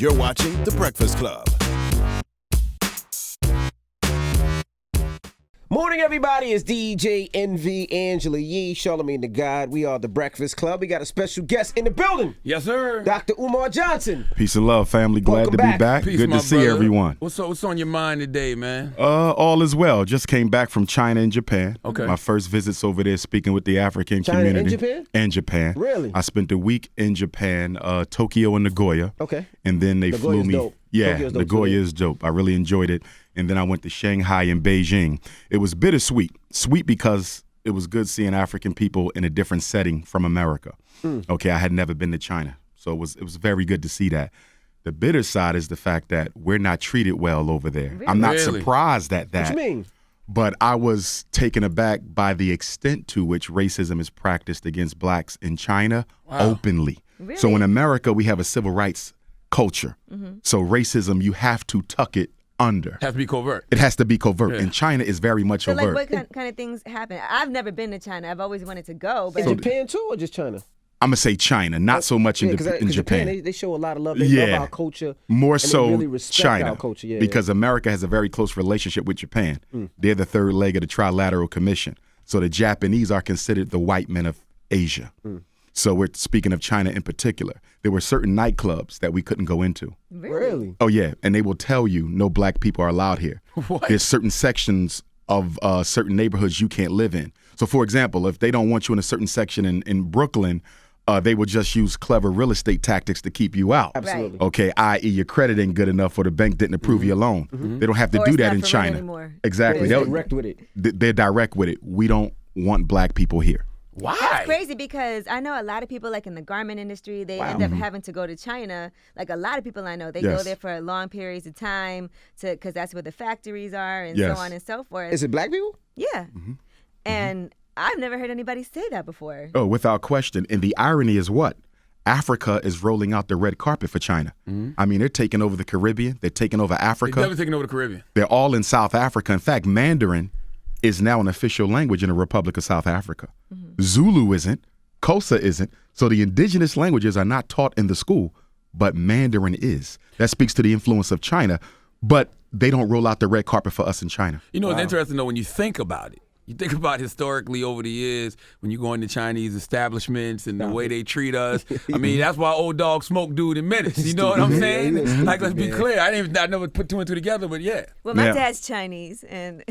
You're watching The Breakfast Club. Morning, everybody. It's DJ Envy, Angela Yee, Charlamagne the God. We are The Breakfast Club. We got a special guest in the building. Yes, sir. Dr. Umar Johnson. Peace and love, family. Glad Welcome to back. be back. Peace, Good my to see brother. everyone. What's on your mind today, man? All is well. Just came back from China and Japan. Okay. My first visits over there speaking with the African China community. and Japan? And Japan. Really? I spent a week in Japan, Tokyo and Nagoya. Okay. And then they Nagoya's flew me. dope. Yeah, Tokyo's dope Nagoya too. is dope. I really enjoyed it. And then I went to Shanghai and Beijing. It was bittersweet. Sweet because it was good seeing African people in a different setting from America. Okay, I had never been to China. So it was very good to see that. The bitter side is the fact that we're not treated well over there. I'm not Really? surprised at that. What you mean? But I was taken aback by the extent to which racism is practiced against blacks in China openly. Really? So in America, we have a civil rights culture. So racism, you have to tuck it under. Has to be covert. It has to be covert. Yeah. And China is very much So, like, overt. what kind of things happen? I've never been to China. I've always wanted to go, but In Japan, too, or just China? I'm going to say China, not so much in Japan. They show a lot of love. They love our culture. More and so they really respect China, our culture. Yeah, because America has a very close relationship with Japan. They're the third leg of the Trilateral Commission. So the Japanese are considered the white men of Asia. So we're speaking of China in particular. There were certain nightclubs that we couldn't go into. Really? Oh, yeah. And they will tell you no black people are allowed here. What? There's certain sections of certain neighborhoods you can't live in. So, for example, if they don't want you in a certain section in Brooklyn, they will just use clever real estate tactics to keep you out. Absolutely. Okay, i.e. your credit ain't good enough or the bank didn't approve your loan. They don't have to Or do it's that not in for rent China. anymore. Exactly. They're They'll- direct with it. They're direct with it. We don't want black people here. Why? that's crazy because I know a lot of people, like in the garment industry, they end up having to go to China. Like a lot of people I know, they go Yes. there for long periods of time because that's where the factories are and Yes. so on and so forth. Is it black people? Yeah. And I've never heard anybody say that before. Oh, without question. And the irony is what? Africa is rolling out the red carpet for China. I mean, they're taking over the Caribbean. They're taking over They're Africa. definitely taking over the Caribbean. They're all in South Africa. In fact, Mandarin is now an official language in the Republic of South Africa. Zulu isn't. Xhosa isn't. So the indigenous languages are not taught in the school, but Mandarin is. That speaks to the influence of China. But they don't roll out the red carpet for us in China. You know, it's interesting, though, when you think about it. You think about historically over the years when you go into Chinese establishments and the way they treat us. I mean, that's why Old Dog Smoke dude in minutes. You know what I'm saying? Yeah, he was Like, let's be stupid, clear. I never put two and two together, but yeah. Well, my Yeah. dad's Chinese, and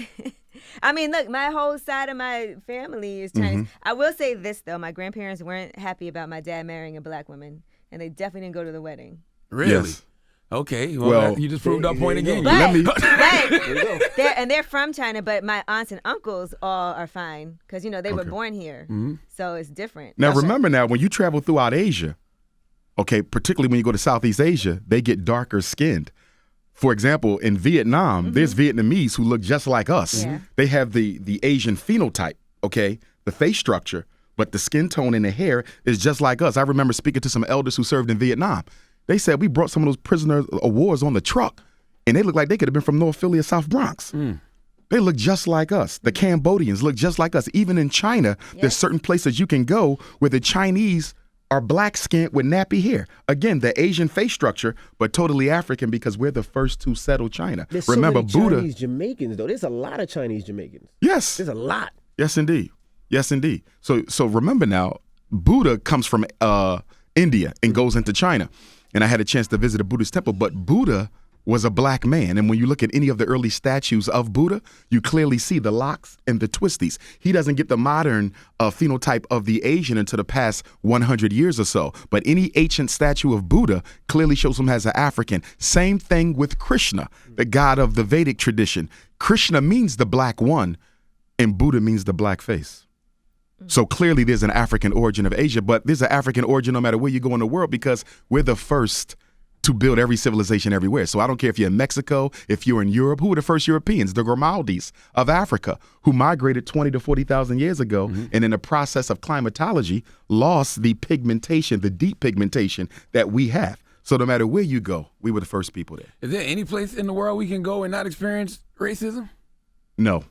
I mean, look, my whole side of my family is Chinese. I will say this though: my grandparents weren't happy about my dad marrying a black woman, and they definitely didn't go to the wedding. Really? Yes. Okay. Well, Well, you just proved our there point you go. again. But, Let me- they're from China, but my aunts and uncles all are fine because they were born here, so it's different. Now, remember now, when you travel throughout Asia, okay, particularly when you go to Southeast Asia, they get darker skinned. For example, in Vietnam, there's Vietnamese who look just like us. Yeah. They have the Asian phenotype, okay, the face structure, but the skin tone and the hair is just like us. I remember speaking to some elders who served in Vietnam. They said we brought some of those prisoners of wars on the truck, and they looked like they could have been from North Philly or South Bronx. They look just like us. The Cambodians look just like us. Even in China, there's certain places you can go where the Chinese are black skinned with nappy hair. Again, the Asian face structure, but totally African because we're the first to settle China. There's Remember, so many Buddha. Chinese Jamaicans, though. There's a lot of Chinese Jamaicans. Yes. There's a lot. Yes, indeed. Yes, indeed. So remember now, Buddha comes from India and goes into China. And I had a chance to visit a Buddhist temple, but Buddha was a black man. And when you look at any of the early statues of Buddha, you clearly see the locks and the twisties. He doesn't get the modern phenotype of the Asian until the past 100 years or so. But any ancient statue of Buddha clearly shows him as an African. Same thing with Krishna, the god of the Vedic tradition. Krishna means the black one, and Buddha means the black face. So clearly there's an African origin of Asia, but there's an African origin no matter where you go in the world because we're the first to build every civilization everywhere. So I don't care if you're in Mexico, if you're in Europe. Who were the first Europeans? The Grimaldis of Africa, who migrated 20 to 40,000 years ago, and in the process of climatology, lost the pigmentation, the deep pigmentation that we have. So no matter where you go, we were the first people there. Is there any place in the world we can go and not experience racism? No,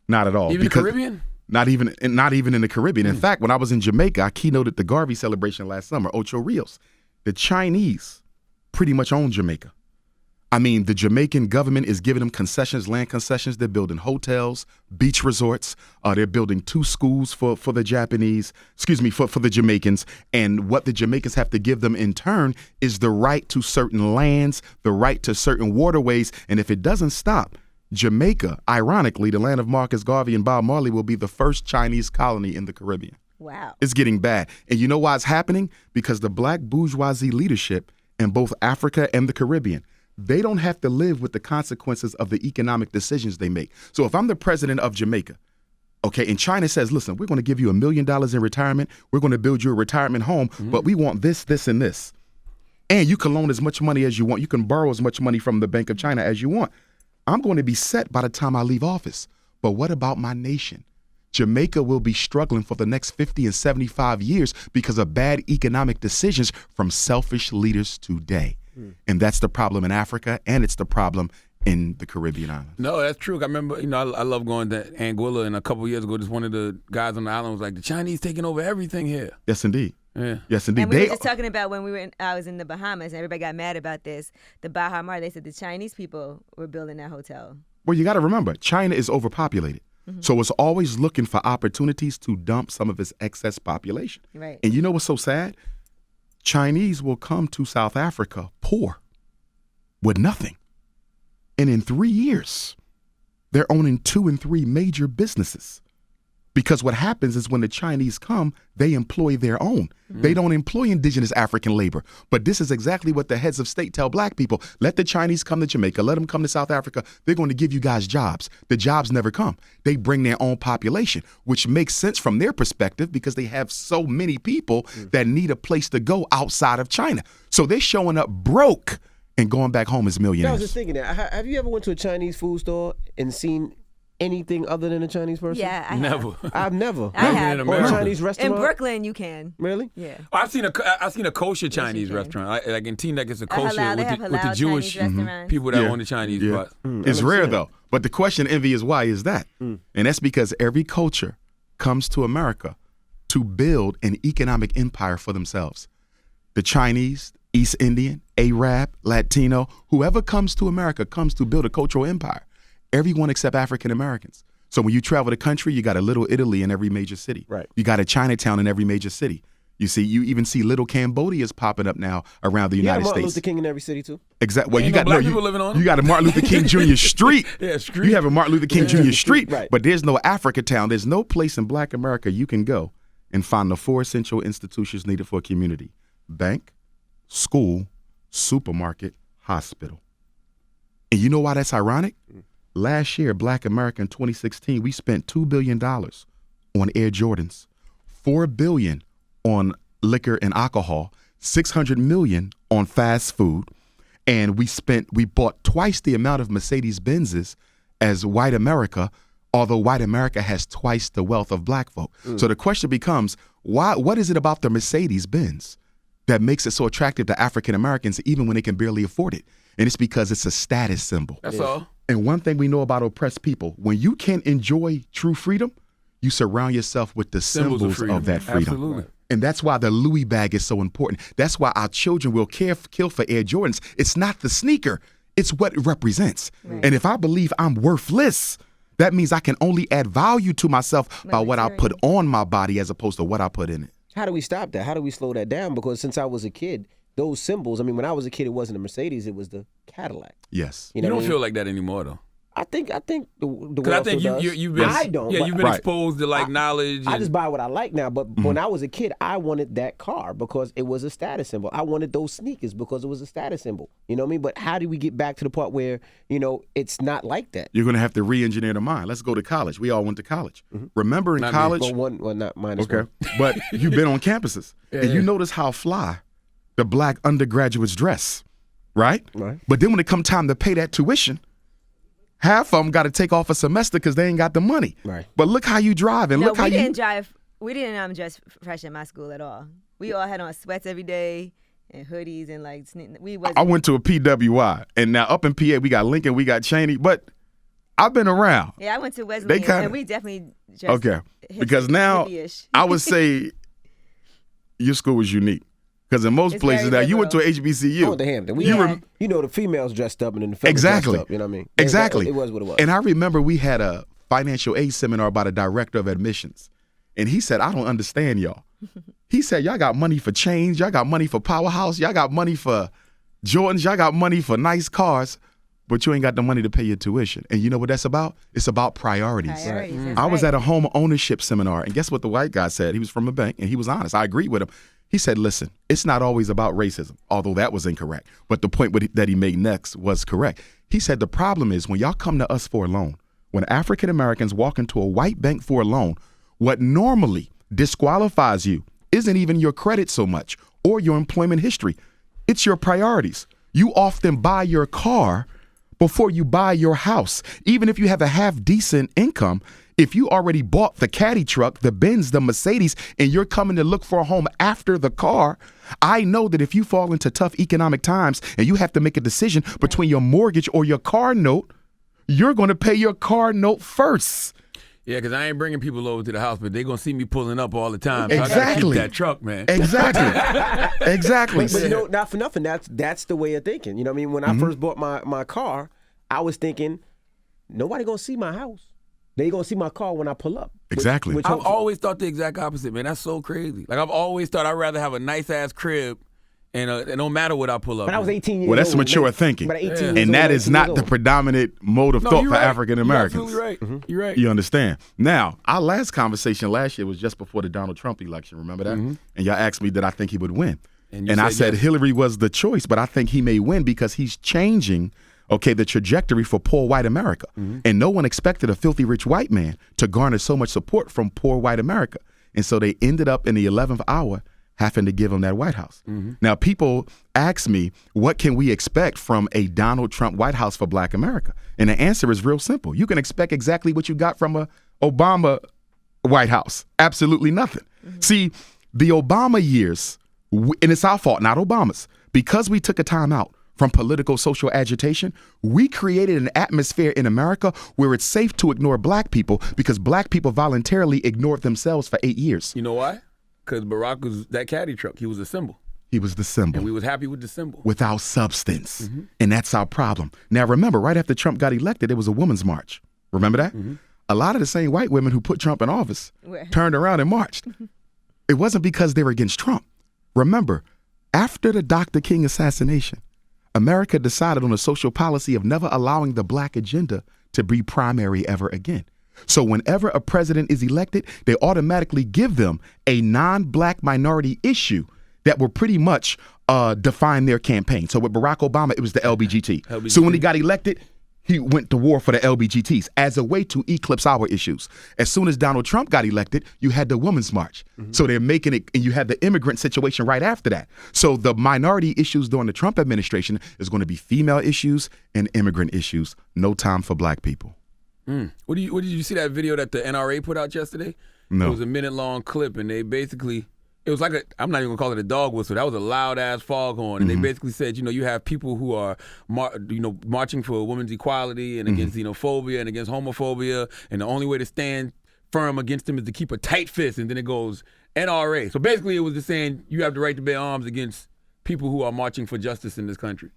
not at all. Even the Caribbean? Not even in the Caribbean. In fact, when I was in Jamaica, I keynoted the Garvey celebration last summer, Ocho Rios. The Chinese pretty much own Jamaica. I mean, the Jamaican government is giving them concessions, land concessions. They're building hotels, beach resorts. They're building 2 schools for the for the Jamaicans. And what the Jamaicans have to give them in turn is the right to certain lands, the right to certain waterways. And if it doesn't stop, Jamaica, ironically, the land of Marcus Garvey and Bob Marley, will be the first Chinese colony in the Caribbean. Wow. It's getting bad. And you know why it's happening? Because the black bourgeoisie leadership in both Africa and the Caribbean, they don't have to live with the consequences of the economic decisions they make. So if I'm the president of Jamaica, okay, and China says, listen, we're going to give you $1 million in retirement. We're going to build you a retirement home, but we want this, this, and this. And you can loan as much money as you want. You can borrow as much money from the Bank of China as you want. I'm going to be set by the time I leave office. But what about my nation? Jamaica will be struggling for the next 50 and 75 years because of bad economic decisions from selfish leaders today. And that's the problem in Africa, and it's the problem in the Caribbean islands. No, that's true. I remember, I love going to Anguilla, and a couple of years ago, just one of the guys on the island was like, the Chinese taking over everything here. Yes, indeed. Yeah. Yes, indeed. And we were just talking about when I was in the Bahamas, and everybody got mad about this. The Baha Mar, they said the Chinese people were building that hotel. Well, you got to remember, China is overpopulated. So it's always looking for opportunities to dump some of its excess population. Right. And you know what's so sad? Chinese will come to South Africa poor with nothing. And in 3 years, they're owning 2 and 3 major businesses. Because what happens is when the Chinese come, they employ their own. They don't employ indigenous African labor. But this is exactly what the heads of state tell black people. Let the Chinese come to Jamaica. Let them come to South Africa. They're going to give you guys jobs. The jobs never come. They bring their own population, which makes sense from their perspective because they have so many people that need a place to go outside of China. So they're showing up broke and going back home as millionaires. I was just thinking that. Have you ever went to a Chinese food store and seen anything other than a Chinese person? Yeah, I Never. have. I've never. I have. in Or a America. Chinese restaurant? In Brooklyn, you can. Really? Yeah. Oh, I've seen a kosher Chinese can. restaurant. Like in Teaneck, it's a A kosher halal, they have with the halal Jewish Chinese restaurants. people that Yeah. own the Chinese Yeah. spots. It's rare understand. though. But the question, Envy, is why is that? And that's because every culture comes to America to build an economic empire for themselves. The Chinese, East Indian, Arab, Latino, whoever comes to America comes to build a cultural empire. Everyone except African Americans. So when you travel the country, you got a little Italy in every major city. Right. You got a Chinatown in every major city. You even see little Cambodias popping up now around the You got United Martin States. Luther King in every city too. Exactly. Well, Ain't you no got black people living on it. You got a Martin Luther King Jr. street. Yeah, street. You have a Martin Luther King Jr. street, Right. but there's no Africa town. There's no place in Black America you can go and find the 4 essential institutions needed for a community: bank, school, supermarket, hospital. And you know why that's ironic? Last year, Black America in 2016, we spent $2 billion on Air Jordans, $4 billion on liquor and alcohol, $600 million on fast food, and we bought twice the amount of Mercedes-Benzes as white America, although white America has twice the wealth of black folk. So the question becomes, what is it about the Mercedes-Benz that makes it so attractive to African Americans even when they can barely afford it? And it's because it's a status symbol. That's all. And one thing we know about oppressed people, when you can enjoy true freedom, you surround yourself with the symbols of that freedom. Absolutely. And that's why the Louis bag is so important. That's why our children will kill for Air Jordans. It's not the sneaker, it's what it represents. And if I believe I'm worthless, that means I can only add value to myself by what I put on my body as opposed to what I put in it. How do we stop that? How do we slow that down? Because since I was a kid, those symbols, I mean, when I was a kid, it wasn't a Mercedes, it was the Cadillac. Yes. You know don't what I mean? feel like that anymore, though. I think the world Because I think still does. you've been, I don't. yeah, but you've been Right. exposed to knowledge. I and- just buy what I like now. But when I was a kid, I wanted that car because it was a status symbol. I wanted those sneakers because it was a status symbol. You know what I mean? But how do we get back to the part where, it's not like that? You're going to have to re-engineer the mind. Let's go to college. We all went to college. Remember in Not me. college? Well, not mine. Okay. But you've been on campuses. And you notice how fly the black undergraduates dress, right? Right. But then when it come time to pay that tuition, half of them got to take off a semester because they ain't got the money. Right. But look how you drive and No, look how we you. didn't drive. We didn't dress fresh at my school at all. We all had on sweats every day and hoodies and we wasn't. I went to a PWI, and now up in PA we got Lincoln, we got Cheney, but I've been around. Yeah, I went to Wesleyan, kinda- and we definitely dressed Okay. Because now hippie-ish. I would say your school was unique Because in most It's places very now, you went to liberal. a HBCU. I went to Hampton. We, Yeah. you know, the females dressed up and then the fellas Exactly. dressed up. You know what I mean? Exactly. It was what it was. And I remember we had a financial aid seminar by the director of admissions. And he said, I don't understand y'all. He said, y'all got money for chains. Y'all got money for Powerhouse. Y'all got money for Jordans. Y'all got money for nice cars. But you ain't got the money to pay your tuition. And you know what that's about? It's about priorities. Priorities, that's I was right. at a home ownership seminar, and guess what the white guy said? He was from a bank, and he was honest. I agreed with him. He said, listen, it's not always about racism, although that was incorrect. But the point that he made next was correct. He said the problem is when y'all come to us for a loan, when African Americans walk into a white bank for a loan, what normally disqualifies you isn't even your credit so much or your employment history. It's your priorities. You often buy your car before you buy your house. Even if you have a half decent income, if you already bought the caddy truck, the Benz, the Mercedes, and you're coming to look for a home after the car, I know that if you fall into tough economic times and you have to make a decision between your mortgage or your car note, you're going to pay your car note first. Yeah, because I ain't bringing people over to the house, but they going to see me pulling up all the time. So I got to Exactly. keep that truck, man. Exactly. Exactly. But you know, not for nothing, that's the way of thinking. You know what I mean? When I first bought my car, I was thinking, nobody gonna see my house. They gonna see my car when I pull up. Exactly. I've always thought the exact opposite, man. That's so crazy. Like, I've always thought I'd rather have a nice-ass crib and it don't matter what I pull up. But I was with. 18 years old. Well, that's mature man. thinking. But at 18 Yeah. years old, And that is 19 not years the old. predominant mode of No, thought you're for right. African Americans. You're absolutely right. You're right. You understand? Now, our last conversation last year was just before the Donald Trump election. Remember that? And y'all asked me did I think he would win. And you And I said said yes. Hillary was the choice, but I think he may win because he's changing, the trajectory for poor white America. And no one expected a filthy rich white man to garner so much support from poor white America. And so they ended up in the 11th hour having to give him that White House. Now, people ask me, what can we expect from a Donald Trump White House for black America? And the answer is real simple. You can expect exactly what you got from a Obama White House. Absolutely nothing. See, the Obama years, and it's our fault, not Obama's, because we took a time out from political social agitation, we created an atmosphere in America where it's safe to ignore black people because black people voluntarily ignored themselves for 8 years. You know why? Because Barack was that caddy truck. He was a symbol. He was the symbol. And we was happy with the symbol. Without substance. And that's our problem. Now, remember, right after Trump got elected, it was a women's march. Remember that? A lot of the same white women who put Trump in office Right. turned around and marched. It wasn't because they were against Trump. Remember, after the Dr. King assassination, America decided on a social policy of never allowing the black agenda to be primary ever again. So whenever a president is elected, they automatically give them a non-black minority issue that will pretty much define their campaign. So with Barack Obama, it was the LBGT. So when he got elected, he went to war for the LBGTs as a way to eclipse our issues. As soon as Donald Trump got elected, you had the Women's March. So they're making it, and you had the immigrant situation right after that. So the minority issues during the Trump administration is going to be female issues and immigrant issues. No time for black people. What did you see that video that the NRA put out yesterday? No. It was a minute-long clip, and they basically, it was like I'm not even gonna call it a dog whistle. That was a loud-ass foghorn, and they basically said, you have people who are, marching for women's equality and against xenophobia and against homophobia, and the only way to stand firm against them is to keep a tight fist, and then it goes NRA. So basically, it was just saying you have the right to bear arms against people who are marching for justice in this country.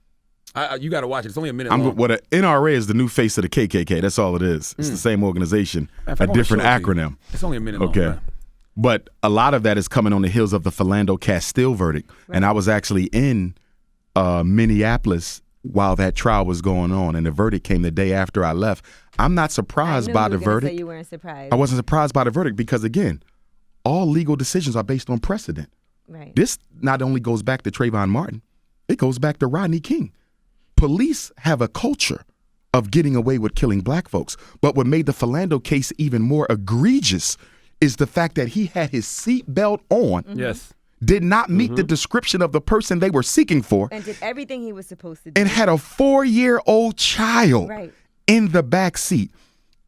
You got to watch it. It's only a minute long. What a NRA is the new face of the KKK. That's all it is. It's the same organization, In fact, a I wanna different show it to you. acronym. It's only a minute long. Okay. man. But a lot of that is coming on the heels of the Philando Castile verdict. And I was actually in Minneapolis while that trial was going on, and the verdict came the day after I left. I'm not surprised by the verdict. You weren't surprised. I wasn't surprised by the verdict because, again, all legal decisions are based on precedent. Right. This not only goes back to Trayvon Martin, it goes back to Rodney King. Police have a culture of getting away with killing black folks. But what made the Philando case even more egregious is the fact that he had his seatbelt on, Yes. did not meet the description of the person they were seeking for, And did everything he was supposed to do. and had a 4-year-old child Right. in the back seat.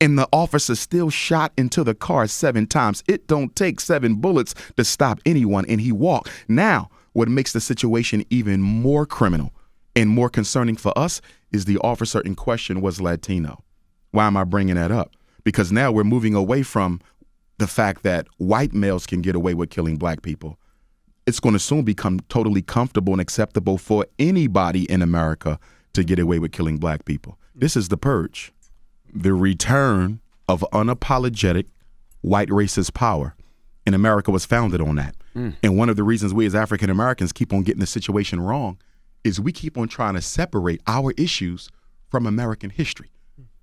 And the officer still shot into the car 7 times. It don't take 7 bullets to stop anyone, and he walked. Now, what makes the situation even more criminal and more concerning for us is the officer in question was Latino. Why am I bringing that up? Because now we're moving away from the fact that white males can get away with killing black people. it's going to soon become totally comfortable and acceptable for anybody in America to get away with killing black people. This is the purge, the return of unapologetic white racist power. And America was founded on that. And one of the reasons we as African Americans keep on getting the situation wrong is we keep on trying to separate our issues from American history.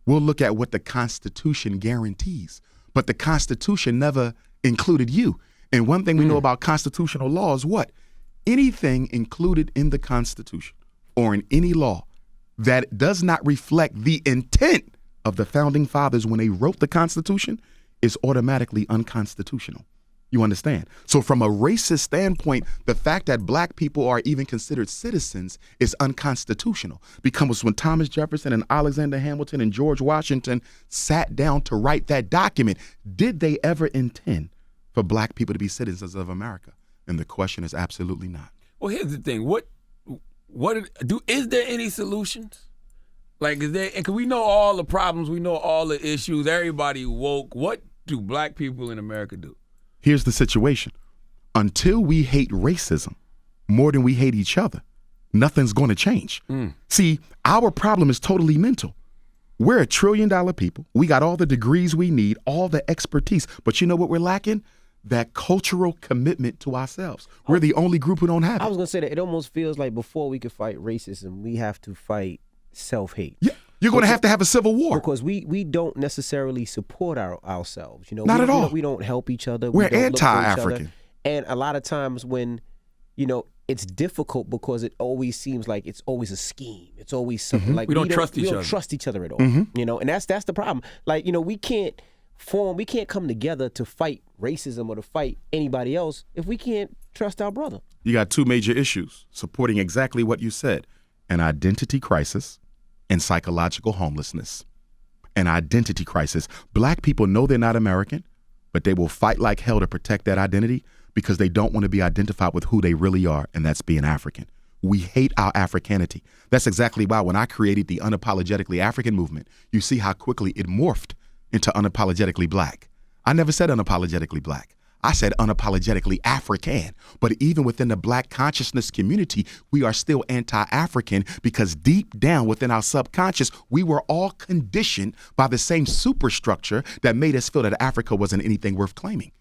We'll look at what the Constitution guarantees, but the Constitution never included you. And one thing we know about constitutional law is what? Anything included in the Constitution or in any law that does not reflect the intent of the founding fathers when they wrote the Constitution is automatically unconstitutional. You understand? So from a racist standpoint, the fact that black people are even considered citizens is unconstitutional. Because when Thomas Jefferson and Alexander Hamilton and George Washington sat down to write that document, did they ever intend for black people to be citizens of America? And the question is absolutely not. Well, here's the thing. Is there any solutions? Like, is there? And cause we know all the problems, we know all the issues. Everybody woke. What do black people in America do? Here's the situation. Until we hate racism more than we hate each other, nothing's going to change. See, our problem is totally mental. We're $1 trillion people. We got all the degrees we need, all the expertise. But you know what we're lacking? That cultural commitment to ourselves. We're the only group who don't have it. I was gonna say that it almost feels like before we could fight racism, we have to fight self-hate. Yeah, you're going to have a civil war. Because we don't necessarily support ourselves. You know, Not at all. We don't help each other. We're we don't look for each other. anti-African. And a lot of times when, it's difficult because it always seems like it's always a scheme. It's always something like We don't trust each we other. don't trust each other at all. And that's the problem. Like, we can't come together to fight racism or to fight anybody else if we can't trust our brother. You got two major issues supporting exactly what you said: an identity crisis and psychological homelessness. An identity crisis. Black people know they're not American, but they will fight like hell to protect that identity because they don't want to be identified with who they really are, and that's being African. We hate our Africanity. That's exactly why when I created the Unapologetically African movement, you see how quickly it morphed into Unapologetically Black. I never said unapologetically black. I said unapologetically African. But even within the black consciousness community, we are still anti-African because deep down within our subconscious, we were all conditioned by the same superstructure that made us feel that Africa wasn't anything worth claiming.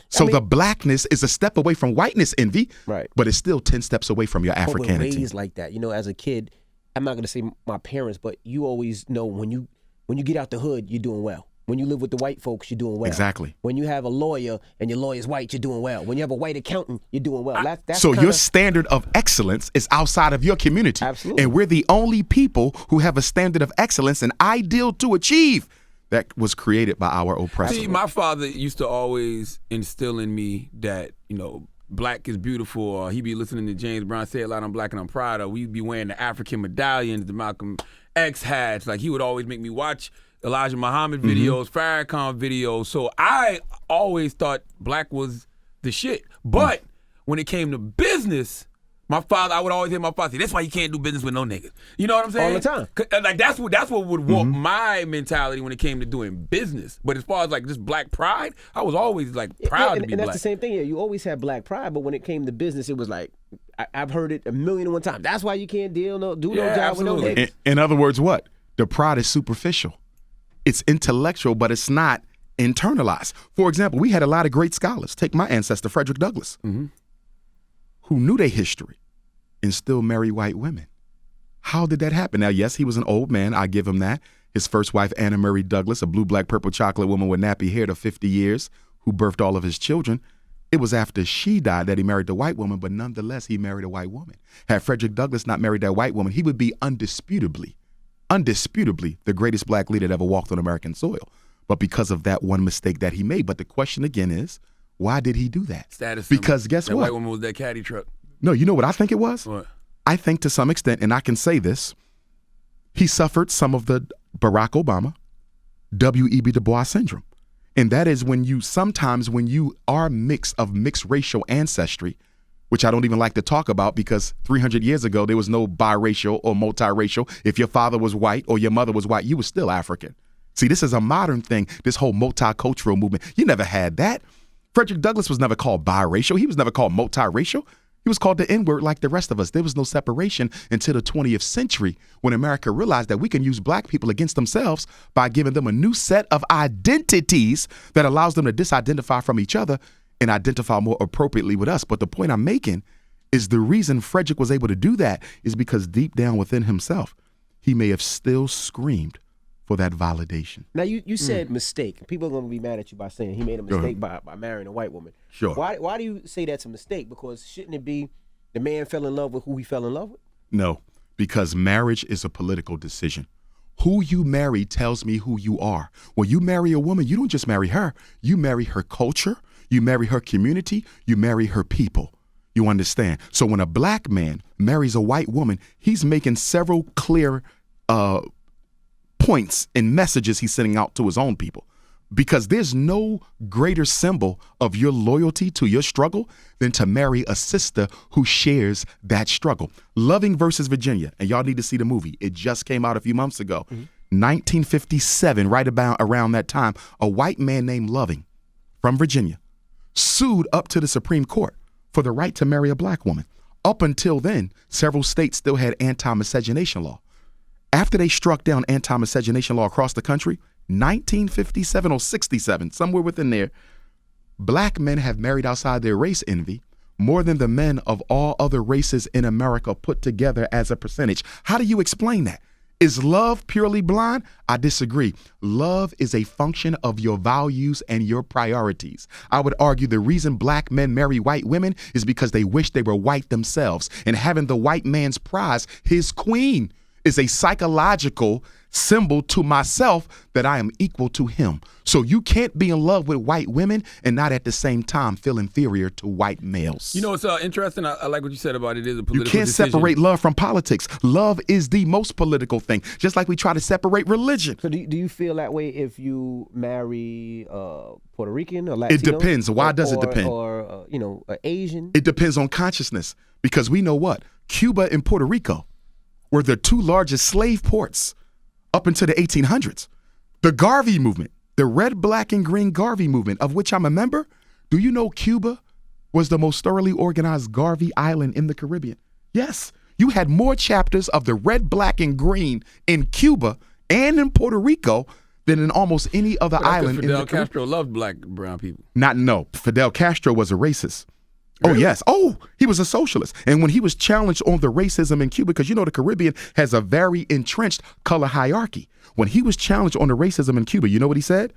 So the blackness is a step away from whiteness, Envy, Right. but it's still 10 steps away from your But we're Africanity. raised like that. As a kid, I'm not gonna say my parents, but you always know when you get out the hood, you're doing well. When you live with the white folks, you're doing well. Exactly. When you have a lawyer and your lawyer's white, you're doing well. When you have a white accountant, you're doing well. That's So kinda, your standard of excellence is outside of your community. Absolutely. And we're the only people who have a standard of excellence, an ideal to achieve, that was created by our oppressors. See, my father used to always instill in me that, black is beautiful, or he be listening to James Brown say a lot, I'm black and I'm proud, or we'd be wearing the African medallions, the Malcolm X hats. Like, he would always make me watch Elijah Muhammad videos, Farrakhan videos. So I always thought black was the shit. But when it came to business, my father, I would always hear my father say, that's why you can't do business with no niggas. You know what I'm saying? All the time. Like, that's what would warp my mentality when it came to doing business. But as far as like just black pride, I was always like proud to be and black. that's the same thing here. You always had black pride, but when it came to business, it was like, I've heard it 1,000,001 times. That's why you can't do no job absolutely. with no niggas. In other words, what? The pride is superficial. It's intellectual, but it's not internalized. For example, we had a lot of great scholars. Take my ancestor, Frederick Douglass, who knew their history and still marry white women. How did that happen? Now, yes, he was an old man. I give him that. His first wife, Anna Murray Douglass, a blue, black, purple chocolate woman with nappy hair of 50 years, who birthed all of his children. It was after she died that he married the white woman, but nonetheless, he married a white woman. Had Frederick Douglass not married that white woman, he would be undisputably the greatest black leader that ever walked on American soil. But because of that one mistake that he made. But the question again is, why did he do that? Status Because symbol. guess that what? white woman was that caddy truck. No, you know what I think it was? What? I think to some extent, and I can say this, he suffered some of the Barack Obama, W.E.B. Du Bois syndrome. And that is when you are mixed racial ancestry, which I don't even like to talk about because 300 years ago, there was no biracial or multiracial. If your father was white or your mother was white, you were still African. See, this is a modern thing, this whole multicultural movement. You never had that. Frederick Douglass was never called biracial. He was never called multiracial. He was called the N-word like the rest of us. There was no separation until the 20th century when America realized that we can use black people against themselves by giving them a new set of identities that allows them to disidentify from each other and identify more appropriately with us. But the point I'm making is the reason Frederick was able to do that is because deep down within himself, he may have still screamed for that validation. Now, you said mistake. People are going to be mad at you by saying he made a mistake by marrying a white woman. Sure. Why do you say that's a mistake? Because shouldn't it be the man fell in love with who he fell in love with? No, because marriage is a political decision. Who you marry tells me who you are. When you marry a woman, you don't just marry her. You marry her culture. You marry her community. You marry her people. You understand? So when a black man marries a white woman, he's making several clear points and messages he's sending out to his own people. Because there's no greater symbol of your loyalty to your struggle than to marry a sister who shares that struggle. Loving versus Virginia, and y'all need to see the movie. It just came out a few months ago. 1957, right about around that time, a white man named Loving from Virginia sued up to the Supreme Court for the right to marry a black woman. Up until then, several states still had anti-miscegenation law. After they struck down anti-miscegenation law across the country, 1957 or 67, somewhere within there, black men have married outside their race envy more than the men of all other races in America put together as a percentage. How do you explain that? Is love purely blind? I disagree. Love is a function of your values and your priorities. I would argue the reason black men marry white women is because they wish they were white themselves. And having the white man's prize, his queen, is a psychological symbol to myself that I am equal to him. So you can't be in love with white women and not at the same time feel inferior to white males. You know, it's interesting. I like what you said about it is a political You can't decision. separate love from politics. Love is the most political thing, just like we try to separate religion. So do you feel that way if you marry Puerto Rican or Latino? It depends. Why does it depend? Or Asian? It depends on consciousness, because we know what? Cuba and Puerto Rico were the two largest slave ports up into the 1800s. The Garvey movement, the red, black, and green Garvey movement, of which I'm a member. Do you know Cuba was the most thoroughly organized Garvey island in the Caribbean? Yes, you had more chapters of the red, black, and green in Cuba and in Puerto Rico than in almost any other island in the Fidel Caribbean. Castro loved black and brown people. No. Fidel Castro was a racist. Oh, yes. Oh, he was a socialist. And when he was challenged on the racism in Cuba, because you know the Caribbean has a very entrenched color hierarchy. When he was challenged on the racism in Cuba, you know what he said?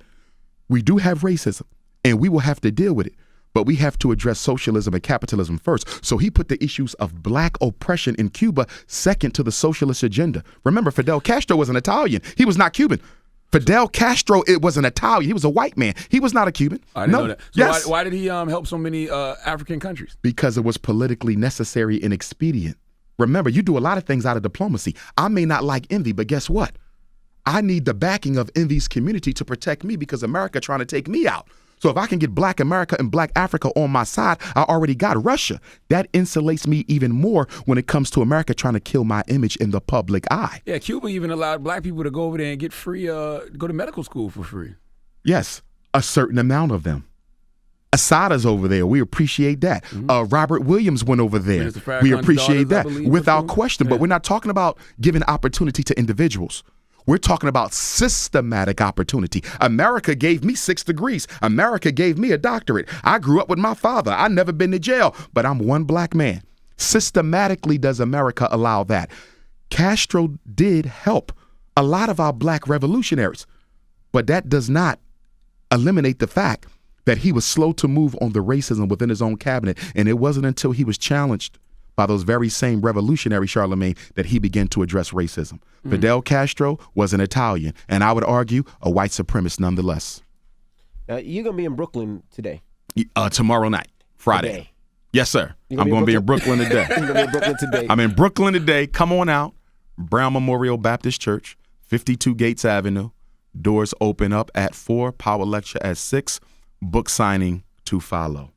We do have racism, and we will have to deal with it. But we have to address socialism and capitalism first. So he put the issues of black oppression in Cuba second to the socialist agenda. Remember, Fidel Castro was an Italian. He was not Cuban. Fidel Castro, it was an Italian. He was a white man. He was not a Cuban. I didn't know that. So Yes. why did he help so many African countries? Because it was politically necessary and expedient. Remember, you do a lot of things out of diplomacy. I may not like envy, but guess what? I need the backing of envy's community to protect me because America trying to take me out. So if I can get black America and black Africa on my side, I already got Russia. That insulates me even more when it comes to America trying to kill my image in the public eye. Yeah, Cuba even allowed black people to go over there and get free, go to medical school for free. Yes, a certain amount of them. Asada's over there. We appreciate that. Robert Williams went over there. Minister Farrakhan's We appreciate daughters, I that believe, without before. question. But Yeah. we're not talking about giving opportunity to individuals. We're talking about systematic opportunity. America gave me 6 degrees. America gave me a doctorate. I grew up with my father. I never been to jail, but I'm one black man. Systematically does America allow that? Castro did help a lot of our black revolutionaries, but that does not eliminate the fact that he was slow to move on the racism within his own cabinet. And it wasn't until he was challenged by those very same revolutionary Charlemagne that he began to address racism. Fidel Castro was an Italian, and I would argue a white supremacist nonetheless. You're going to be in Brooklyn today. Tomorrow night, Friday. Today. Yes, sir. You I'm going to be in Brooklyn today. You're going to be in Brooklyn today. I'm in Brooklyn today. Come on out. Brown Memorial Baptist Church, 52 Gates Avenue. Doors open up at 4, power lecture at 6, book signing to follow.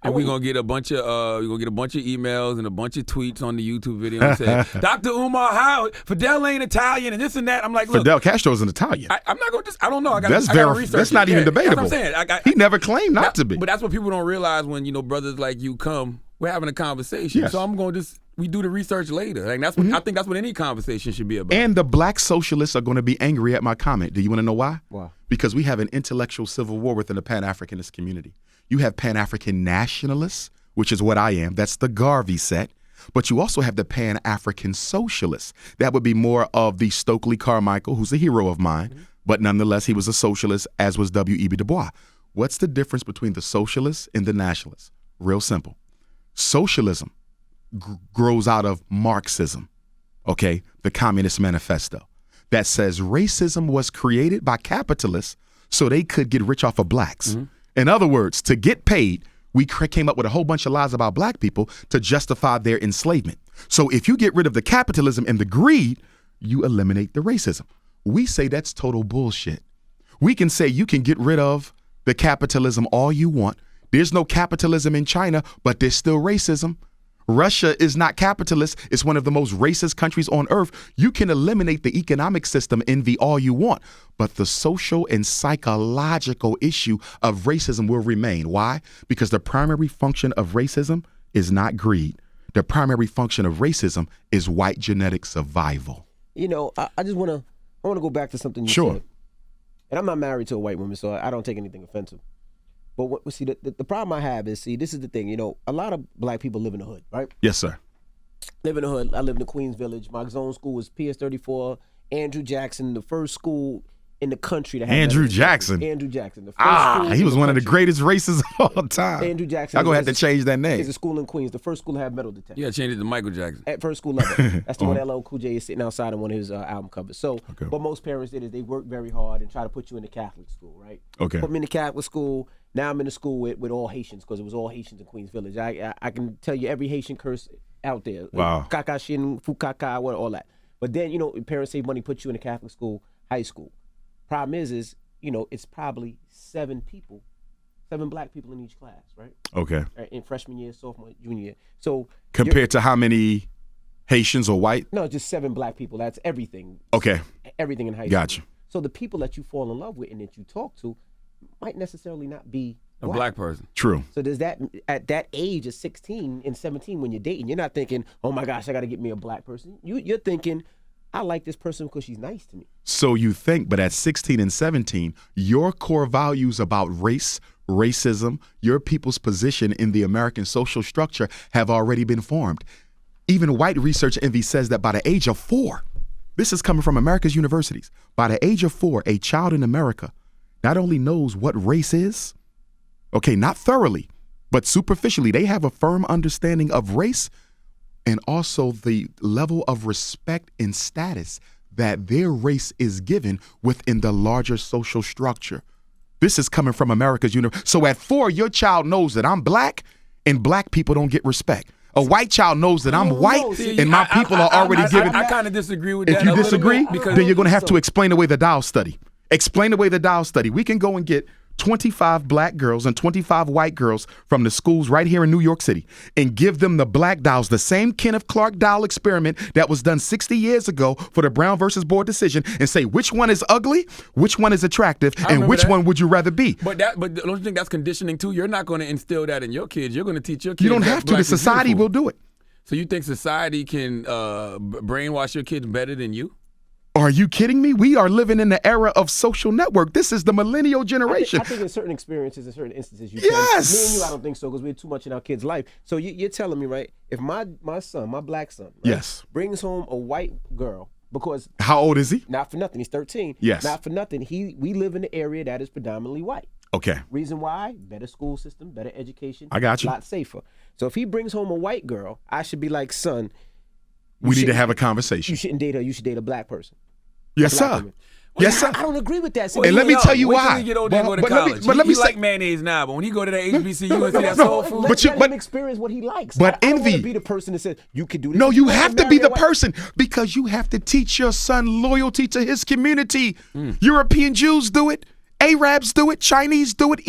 And we're gonna get a bunch of emails and a bunch of tweets on the YouTube video and say, Dr. Umar, how Fidel ain't Italian and this and that. I'm like, look, Fidel Castro's an Italian. I'm not gonna just. I don't know. I got That's research. That's not even debatable. That's what I'm saying. He never claimed not to be. But that's what people don't realize when brothers like you come. We're having a conversation. Yes. So I'm going to we do the research later. Like that's what I think that's what any conversation should be about. And the black socialists are going to be angry at my comment. Do you want to know why? Why? Because we have an intellectual civil war within the Pan-Africanist community. You have Pan-African nationalists, which is what I am. That's the Garvey set. But you also have the Pan-African socialists. That would be more of the Stokely Carmichael, who's a hero of mine. But nonetheless, he was a socialist, as was W.E.B. Du Bois. What's the difference between the socialists and the nationalists? Real simple. Socialism grows out of Marxism, okay, the Communist Manifesto, that says racism was created by capitalists so they could get rich off of blacks. In other words, to get paid, we came up with a whole bunch of lies about black people to justify their enslavement. So if you get rid of the capitalism and the greed, you eliminate the racism. We say that's total bullshit. We can say you can get rid of the capitalism all you want. There's no capitalism in China, but there's still racism. Russia is not capitalist. It's one of the most racist countries on earth. You can eliminate the economic system, envy all you want, but the social and psychological issue of racism will remain. Why? Because the primary function of racism is not greed. The primary function of racism is white genetic survival. You know, I just want to go back to something you Sure. said. And I'm not married to a white woman, so I don't take anything offensive. But see, the problem I have is, this is the thing. You know, a lot of black people live in the hood, right? Yes, sir. Live in the hood. I live in the Queens Village. My zone school was PS34. Andrew Jackson, the first school in the country to have Andrew medical Jackson. detectors. Andrew Jackson. The first school He in was one of the country. greatest racists of all time. Andrew Jackson. I'm going to have is to change that name. It's a school in Queens. The first school to have metal detectors. Yeah, change it to Michael Jackson. At first school level. That's the one LL Cool J is sitting outside on one of his album covers. So what most parents did is they worked very hard and try to put you in the Catholic school, right? Okay. Put me in the Catholic school. Now I'm in the school with all Haitians because it was all Haitians in Queens Village. I can tell you every Haitian curse out there. Wow. Kakashin, Fukaka, all that. But then, parents save money, put you in a Catholic school, high school. Problem is, it's probably 7 black people in each class, right? Okay. In freshman year, sophomore, junior year. So Compared to how many Haitians or white? no, just 7 black people. That's everything. Okay. Everything in high school. Gotcha. So the people that you fall in love with and that you talk to might necessarily not be A black person. True. So does that at that age of 16 and 17 when you're dating, you're not thinking, oh my gosh, I got to get me a black person. You're thinking, I like this person because she's nice to me. So you think, but at 16 and 17, your core values about race, racism, your people's position in the American social structure have already been formed. Even white research envy says that by the age of 4, this is coming from America's universities, by the age of 4, a child in America not only knows what race is, okay, not thoroughly, but superficially, they have a firm understanding of race and also the level of respect and status that their race is given within the larger social structure. This is coming from America's university. So at 4, your child knows that I'm black and black people don't get respect. A white child knows that I'm white and my people are already given. I kind of disagree with If that. you a little disagree, bit because then you're going to have to explain away the Dow study. Explain away the Dow study. We can go and get 25 black girls and 25 white girls from the schools right here in New York City and give them the black dowels, the same Kenneth Clark dowel experiment that was done 60 years ago for the Brown versus Board decision and say which one is ugly, which one is attractive, and which one would you rather be? But don't you think that's conditioning too? You're not going to instill that in your kids. You're going to teach your kids. You don't that have to. black The is society beautiful. will do it. So you think society can brainwash your kids better than you? Are you kidding me? We are living in the era of social network. This is the millennial generation. I think in certain experiences, in certain instances, you Yes! can. Me and you, I don't think so because we're too much in our kids' life. So you're telling me, right, if my son, my black son, right, Yes. brings home a white girl, because How old is he? not for nothing, he's 13. Yes. Not for nothing, we live in an area that is predominantly white. Okay. Reason why? Better school system, better education. I got you. A lot safer. So if he brings home a white girl, I should be like, son, We need to shouldn't- have a you conversation. shouldn't date her. You should date a black person. Yes, Black sir. women. Yes, sir. I don't agree with that. See, And let me tell you Wait till why. he get older and go to But let me- college. but let me he say- like mayonnaise now, but when he go to that HBCU and see that No, soul food. Let, But you- let but- him experience what he likes. But I don't wanna envy- be the person that says you could do this. No, you have to be marry the a white- person because you have to teach your son loyalty to his community. European Jews do it. Arabs do it, Chinese do it,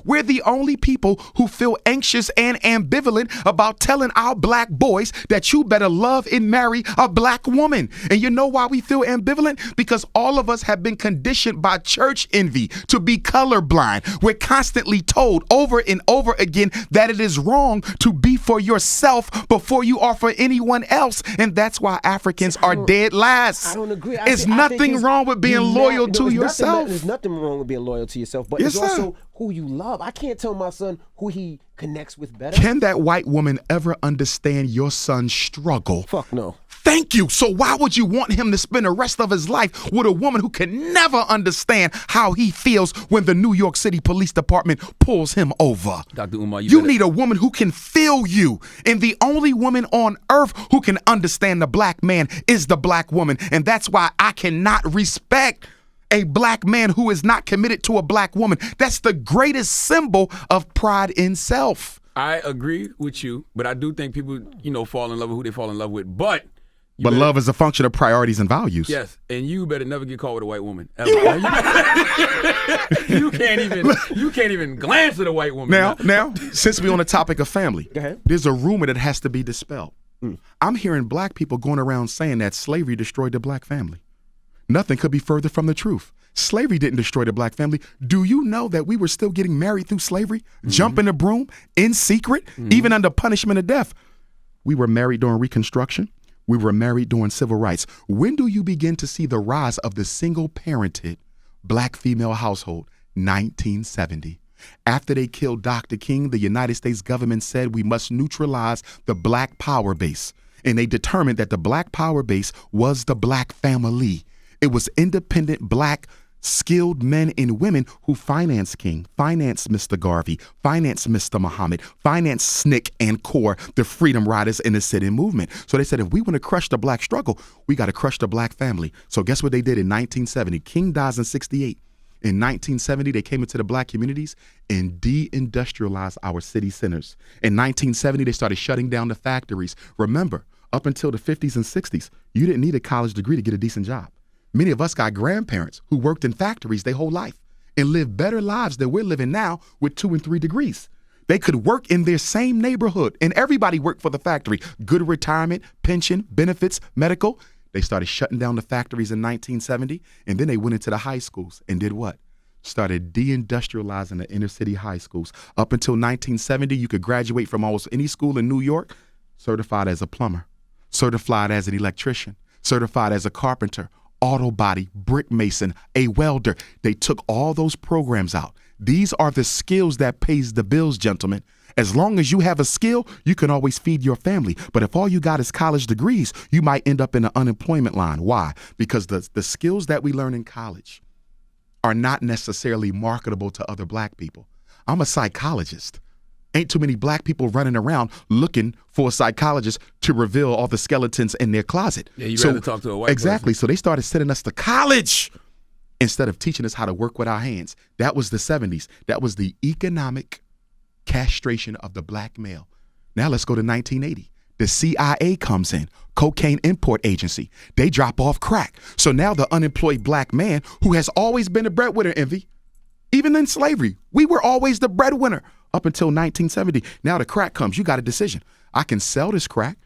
we're the only people who feel anxious and ambivalent about telling our black boys that you better love and marry a black woman. And you know why we feel ambivalent? Because all of us have been conditioned by church envy to be colorblind. We're constantly told over and over again that it is wrong to be for yourself before you are for anyone else. And that's why Africans are dead last. I don't agree. It's nothing wrong with being loyal to yourself. There's nothing wrong with being loyal to yourself, but Yes, it's sir. also who you love. I can't tell my son who he connects with better. Can that white woman ever understand your son's struggle? Fuck no. Thank you. So why would you want him to spend the rest of his life with a woman who can never understand how he feels when the New York City Police Department pulls him over? Dr. Umar, You better- need a woman who can feel you. And the only woman on earth who can understand the black man is the black woman. And that's why I cannot respect a black man who is not committed to a black woman. That's the greatest symbol of pride in self. I agree with you, but I do think people, fall in love with who they fall in love with. But But love is a function of priorities and values. yes, and you better never get caught with a white woman. Ever. You can't even glance at a white woman. Now, since we're on the topic of family, Go ahead. there's a rumor that has to be dispelled. I'm hearing black people going around saying that slavery destroyed the black family. Nothing could be further from the truth. Slavery didn't destroy the black family. Do you know that we were still getting married through slavery? Jumping the broom in secret, even under punishment of death. We were married during Reconstruction. We were married during civil rights. When do you begin to see the rise of the single-parented black female household? 1970. After they killed Dr. King, the United States government said we must neutralize the black power base. And they determined that the black power base was the black family. It was independent black skilled men and women who financed King, financed Mr. Garvey, financed Mr. Muhammad, financed SNCC and CORE, the Freedom Riders and the sit-in movement. So they said, if we want to crush the black struggle, we got to crush the black family. So guess what they did in 1970? King dies in 68. In 1970, they came into the black communities and de-industrialized our city centers. In 1970, they started shutting down the factories. Remember, up until the 50s and 60s, you didn't need a college degree to get a decent job. Many of us got grandparents who worked in factories their whole life and lived better lives than we're living now with 2 and 3 degrees. They could work in their same neighborhood, and everybody worked for the factory. Good retirement, pension, benefits, medical. They started shutting down the factories in 1970, and then they went into the high schools and did what? Started deindustrializing the inner city high schools. Up until 1970, you could graduate from almost any school in New York certified as a plumber, certified as an electrician, certified as a carpenter, auto body, brick mason, a welder. They took all those programs out. These are the skills that pays the bills, gentlemen. As long as you have a skill, you can always feed your family. But if all you got is college degrees, you might end up in the unemployment line. Why? Because the skills that we learn in college are not necessarily marketable to other black people. I'm a psychologist. Ain't too many black people running around looking for a psychologist to reveal all the skeletons in their closet. Yeah, you'd rather talk to a white Exactly. person. So they started sending us to college instead of teaching us how to work with our hands. That was the 70s. That was the economic castration of the black male. Now let's go to 1980. The CIA comes in, cocaine import agency. They drop off crack. So now the unemployed black man who has always been a breadwinner, Envy, even in slavery, we were always the breadwinner up until 1970. Now the crack comes. You got a decision. I can sell this crack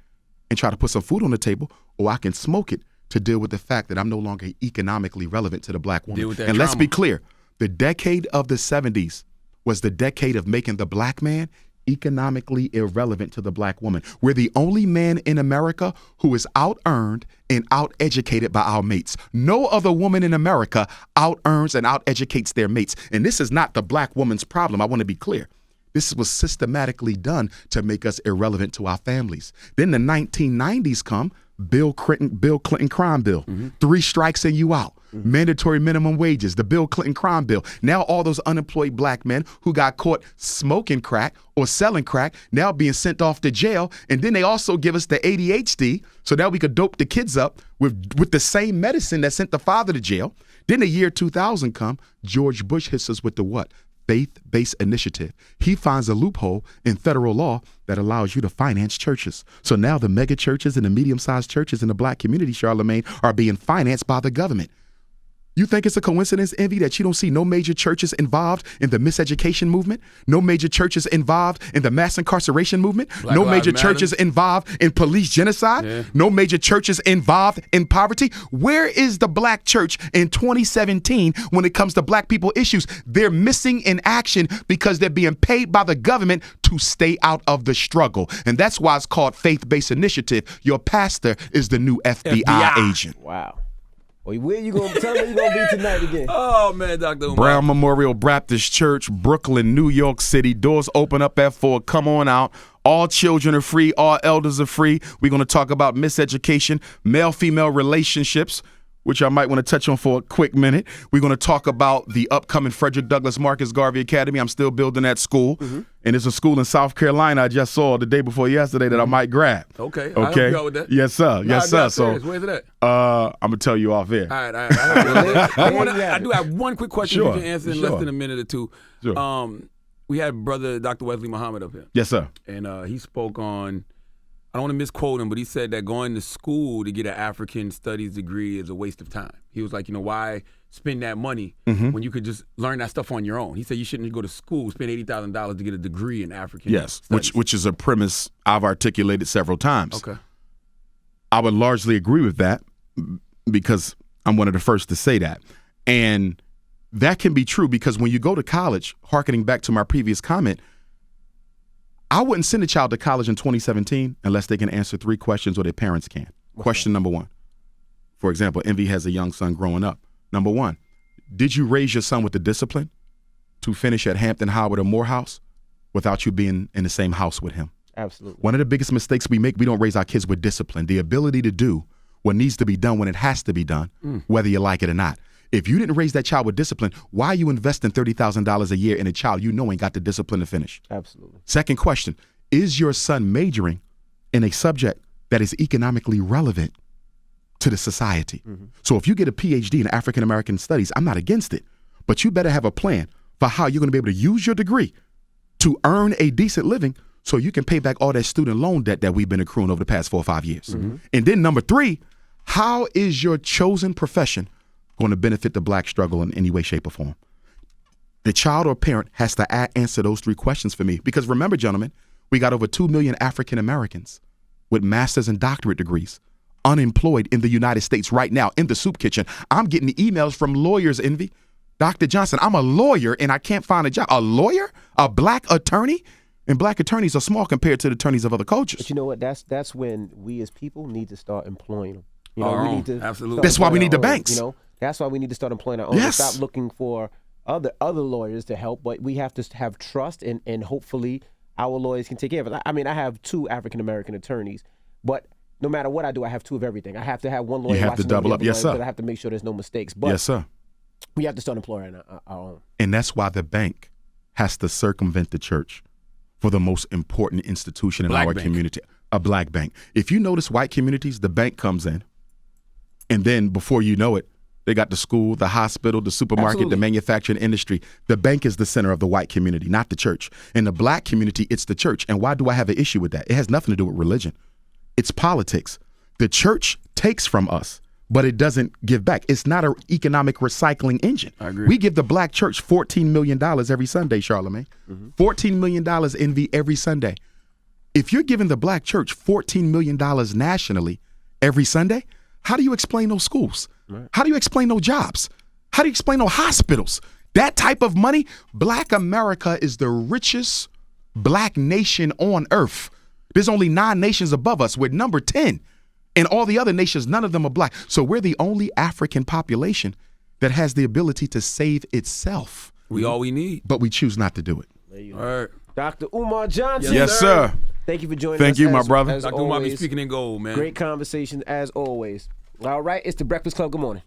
and try to put some food on the table, or I can smoke it to deal with the fact that I'm no longer economically relevant to the black woman. Deal with that And let's trauma. be clear, the decade of the 70s was the decade of making the black man economically irrelevant to the black woman. We're the only man in America who is out-earned and out-educated by our mates. No other woman in America out-earns and out-educates their mates. And this is not the black woman's problem. I want to be clear. This was systematically done to make us irrelevant to our families. Then the 1990s come, Bill Clinton crime bill, 3 strikes and you out. Mandatory minimum wages, the Bill Clinton crime bill. Now all those unemployed black men who got caught smoking crack or selling crack now being sent off to jail. And then they also give us the ADHD so that we could dope the kids up with the same medicine that sent the father to jail. Then the year 2000 come, George Bush hits us with the what? Faith-based initiative. He finds a loophole in federal law that allows you to finance churches. So now the mega churches and the medium-sized churches in the black community, Charlamagne, are being financed by the government. You think it's a coincidence, Envy, that you don't see no major churches involved in the miseducation movement? No major churches involved in the mass incarceration movement? Black No Lives major Matter. churches involved in police genocide? Yeah. No major churches involved in poverty? Where is the black church in 2017 when it comes to black people issues? They're missing in action because they're being paid by the government to stay out of the struggle. And that's why it's called faith-based initiative. Your pastor is the new FBI agent. Wow. Well, where you gonna tell me you gonna be tonight again? Oh man, Dr. Umar. Brown Memorial Baptist Church, Brooklyn, New York City. Doors open up at 4. Come on out. All children are free. All elders are free. We're going to talk about miseducation, male-female relationships, which I might want to touch on for a quick minute. We're going to talk about the upcoming Frederick Douglass Marcus Garvey Academy. I'm still building that school. And it's a school in South Carolina I just saw the day before yesterday that I might grab. Okay. I'll help you out with that. Yes, sir. Yes, sir. So, where's it at? I'm going to tell you off air. All right. I do have one quick question Sure, you can answer in sure. less than a minute or two. Sure. We had brother Dr. Wesley Muhammad up here, Yes, sir. and he spoke on, I don't want to misquote him, but he said that going to school to get an African studies degree is a waste of time. He was like, why spend that money when you could just learn that stuff on your own? He said you shouldn't go to school, spend $80,000 to get a degree in African Yes, studies. which is a premise I've articulated several times. Okay. I would largely agree with that because I'm one of the first to say that. And that can be true because when you go to college, hearkening back to my previous comment, I wouldn't send a child to college in 2017 unless they can answer 3 questions or their parents can. Question number 1. For example, Envy has a young son growing up. Number 1, did you raise your son with the discipline to finish at Hampton, Howard, or Morehouse without you being in the same house with him? Absolutely. One of the biggest mistakes we make, we don't raise our kids with discipline, the ability to do what needs to be done when it has to be done, whether you like it or not. If you didn't raise that child with discipline, why are you investing $30,000 a year in a child you know ain't got the discipline to finish? Absolutely. Second question, is your son majoring in a subject that is economically relevant to the society? So if you get a PhD in African American studies, I'm not against it, but you better have a plan for how you're going to be able to use your degree to earn a decent living so you can pay back all that student loan debt that we've been accruing over the past 4 or 5 years. And then number 3, how is your chosen profession going to benefit the black struggle in any way, shape, or form? The child or parent has to answer those 3 questions for me. Because remember, gentlemen, we got over 2 million African Americans with master's and doctorate degrees unemployed in the United States right now in the soup kitchen. I'm getting emails from lawyers, Envy. Dr. Johnson, I'm a lawyer and I can't find a job. A lawyer? A black attorney? And black attorneys are small compared to the attorneys of other cultures. But you know what? That's when we as people need to start employing them. Our we own. need to Absolutely. start That's why we employing need the our own, banks. That's why we need to start employing our own. Yes. Stop looking for other lawyers to help, but we have to have trust and hopefully our lawyers can take care of it. I mean, I have 2 African American attorneys, but no matter what I do, I have 2 of everything. I have to have one lawyer. You have to watching over double the up. other Yes, lawyer sir. because I have to make sure there's no mistakes. But Yes, sir. we have to start employing our own. And that's why the bank has to circumvent the church for the most important institution in Black our bank. community, a black bank. If you notice white communities, the bank comes in, and then before you know it, they got the school, the hospital, the supermarket, Absolutely. the manufacturing industry. The bank is the center of the white community, not the church. In the black community, it's the church. And why do I have an issue with that? It has nothing to do with religion. It's politics. The church takes from us, but it doesn't give back. It's not an economic recycling engine. I agree. We give the black church $14 million every Sunday, Charlamagne. $14 million envy every Sunday. If you're giving the black church $14 million nationally every Sunday, how do you explain those schools? How do you explain those jobs? How do you explain those hospitals? That type of money, black America is the richest black nation on earth. There's only 9 nations above us. We're number 10. And all the other nations, none of them are black. So we're the only African population that has the ability to save itself. We all we need. But we choose not to do it. All right. Dr. Umar Johnson. Yes, sir. Thank you for joining us. Thank you, my brother. As Dr. Umar be always. speaking in gold, man. Great conversation as always. All right, it's the Breakfast Club. Good morning.